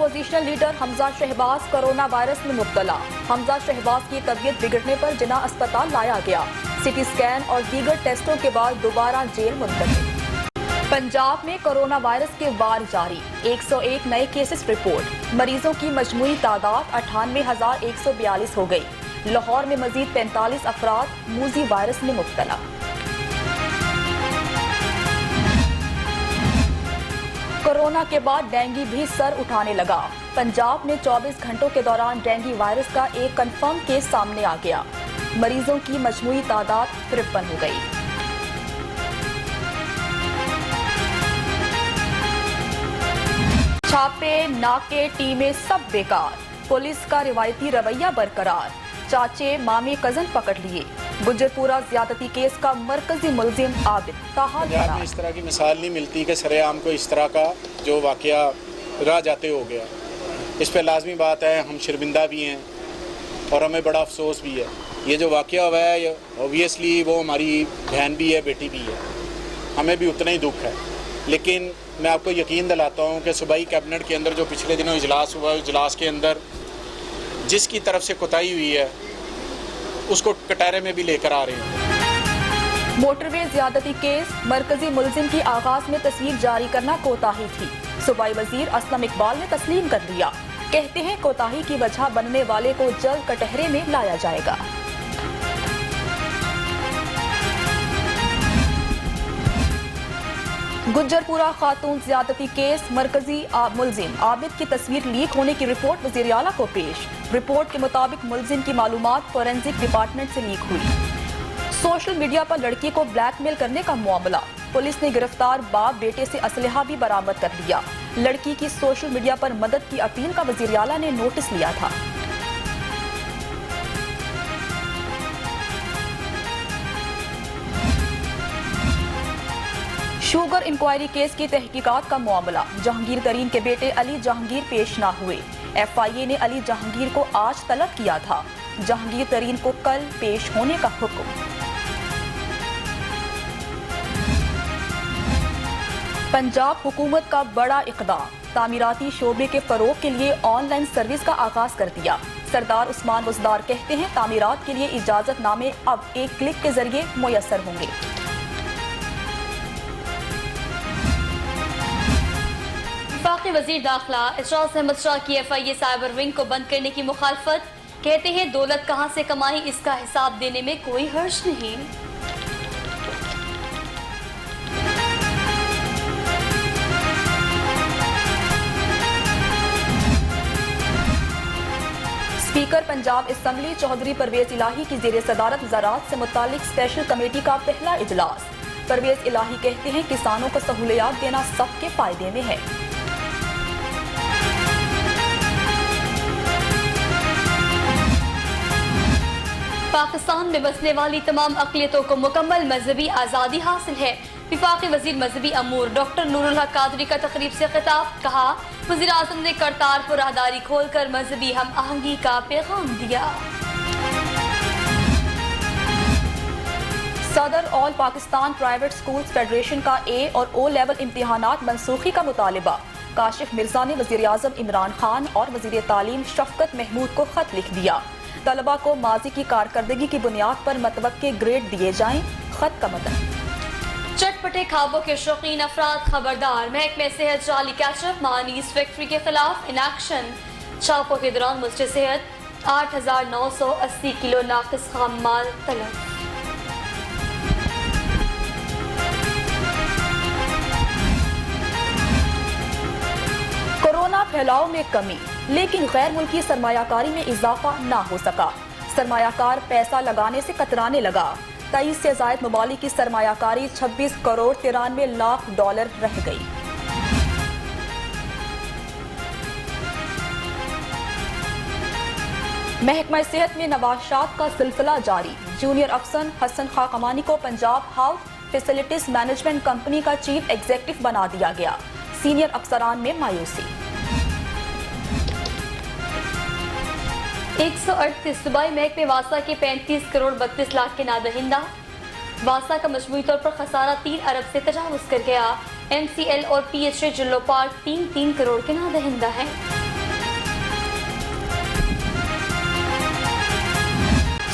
Oppositional leader حمزہ Shahbaz corona virus میں مبتلا. حمزہ شہباز کی طبیعت بگڑنے پر جناح اسپتال لایا گیا. سٹی سکین اور دیگر ٹیسٹوں کے بعد دوبارہ جیل منتقل. پنجاب میں کورونا وائرس کے وار جاری. 101 نئے کیسز رپورٹ. مریضوں کی مجموعی تعداد 98,142 ہو گئی. لاہور میں مزید 45 افراد موذی وائرس میں مبتلا. کورونا کے بعد ڈینگی بھی سر اٹھانے لگا. پنجاب میں 24 گھنٹوں کے دوران ڈینگی وائرس کا ایک کنفرم کیس سامنے آ گیا. مریضوں کی مجموعی تعداد 53 ہو گئی. چھاپے ناکے ٹیمیں سب بیکار. پولیس کا روایتی رویہ برقرار. چاچے مامی کزن پکڑ لیے. گجر پورہ زیادتی کیس کا مرکزی ملزم عابد تاحال پنجاب میں اس طرح کی مثال نہیں ملتی کہ سر عام کو اس طرح کا جو واقعہ راہ جاتے ہو گیا. اس پہ لازمی بات ہے ہم شرمندہ بھی ہیں اور ہمیں بڑا افسوس بھی ہے. یہ جو واقعہ ہوا ہے اوبویسلی وہ ہماری بہن بھی ہے بیٹی بھی ہے, ہمیں بھی اتنا ہی دکھ ہے. لیکن میں آپ کو یقین دلاتا ہوں کہ صوبائی کیبنٹ کے اندر جو پچھلے دنوں اجلاس ہوا, اجلاس کے اندر جس کی طرف سے کوتاہی ہوئی ہے اس کو کٹہرے میں بھی لے کر آ رہے ہیں. موٹر وے زیادتی کیس. مرکزی ملزم کی آغاز میں تصویر جاری کرنا کوتاہی تھی. صوبائی وزیر اسلم اقبال نے تسلیم کر لیا. کہتے ہیں کوتاہی کی وجہ بننے والے کو جلد کٹہرے میں لایا جائے گا. گجر پورہ خاتون زیادتی کیس. مرکزی ملزم عابد کی تصویر لیک ہونے کی رپورٹ وزیر اعلیٰ کو پیش. رپورٹ کے مطابق ملزم کی معلومات فورینزک ڈپارٹمنٹ سے لیک ہوئی. سوشل میڈیا پر لڑکی کو بلیک میل کرنے کا معاملہ. پولیس نے گرفتار باپ بیٹے سے اسلحہ بھی برآمد کر لیا. لڑکی کی سوشل میڈیا پر مدد کی اپیل کا وزیر اعلیٰ نے نوٹس لیا تھا. شوگر انکوائری کیس کی تحقیقات کا معاملہ. جہانگیر ترین کے بیٹے علی جہانگیر پیش نہ ہوئے. ایف آئی اے نے علی جہانگیر کو آج طلب کیا تھا. جہانگیر ترین کو کل پیش ہونے کا حکم. پنجاب حکومت کا بڑا اقدام. تعمیراتی شعبے کے فروغ کے لیے آن لائن سروس کا آغاز کر دیا. سردار عثمان بزدار کہتے ہیں تعمیرات کے لیے اجازت نامے اب ایک کلک کے ذریعے میسر ہوں گے. وفاقی وزیر داخلہ اشراف احمد شاہ کی F I A cyber wing کو بند کرنے کی مخالفت. کہتے ہیں دولت کہاں سے کمائی اس کا حساب دینے میں کوئی حرج نہیں. اسپیکر پنجاب اسمبلی چودھری پرویز الہی کی زیر صدارت زراعت سے متعلق اسپیشل کمیٹی کا پہلا اجلاس. پرویز الہی کہتے ہیں کسانوں کو سہولیات دینا سب کے فائدے میں ہے. پاکستان میں بسنے والی تمام اقلیتوں کو مکمل مذہبی آزادی حاصل ہے. وفاقی وزیر مذہبی امور ڈاکٹر نور الحق قادری کا تقریب سے خطاب. کہا وزیر اعظم نے کرتارپور راہداری کھول کر مذہبی ہم آہنگی کا پیغام دیا. صدر آل پاکستان پرائیویٹ اسکولز فیڈریشن کا اے اور او لیول امتحانات منسوخی کا مطالبہ. کاشف مرزا نے وزیر اعظم عمران خان اور وزیر تعلیم شفقت محمود کو خط لکھ دیا. طلبہ کو ماضی کی کارکردگی کی بنیاد پر متوقع گریڈ دیے جائیں. خط کا متن. چٹپٹے خوابوں کے شوقین افراد خبردار. محکمہ صحت جعلی کیچپ مانیز فیکٹری کے خلاف ان ایکشن. چھاپوں کے دوران ملچ صحت 8,980 کلو ناقص خام مال طلب. کورونا پھیلاؤ میں کمی لیکن غیر ملکی سرمایہ کاری میں اضافہ نہ ہو سکا. سرمایہ کار پیسہ لگانے سے کترانے لگا. 23 سے زائد ممالک کی سرمایہ کاری 26 کروڑ 93 لاکھ ڈالر رہ گئی. محکمہ صحت میں نوازشات کا سلسلہ جاری. جونیئر افسر حسن خاقمانی کو Punjab house facilities management company کا چیف ایگزیکٹو بنا دیا گیا. سینئر افسران میں مایوسی. 138 صوبائی محکمے واسا کے 35 کروڑ 32 لاکھ کے نادہندہ. واسا کا مجموعی طور پر خسارہ 3 ارب سے تجاوز کر گیا. ایم سی ایل اور پی ایچ اے جلو پارک 3 کروڑ کے نادہندہ ہیں.